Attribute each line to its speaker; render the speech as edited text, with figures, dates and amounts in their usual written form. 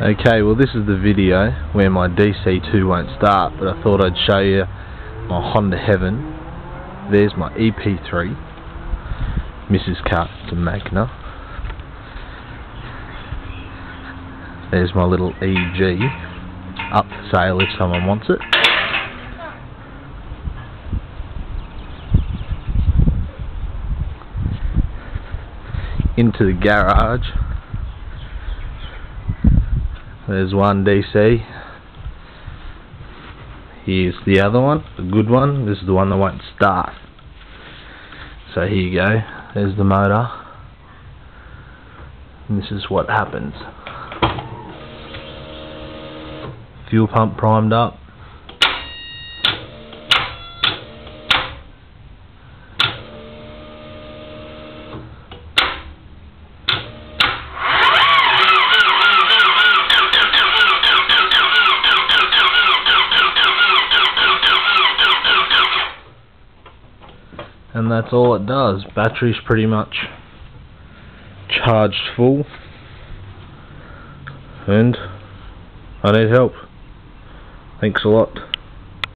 Speaker 1: Okay, well this is the video where my DC2 won't start, but I thought I'd show you my Honda Heaven. There's my EP3, Mrs. Cut, it's a Magna. There's my little EG, up for sale if someone wants it. Into the garage. There's one DC. Here's the other one, the good one. This is the one that won't start. So here you go. There's the motor. And this is what happens. Fuel pump primed up. And that's all it does. Battery's pretty much charged full, and I need help. Thanks a lot.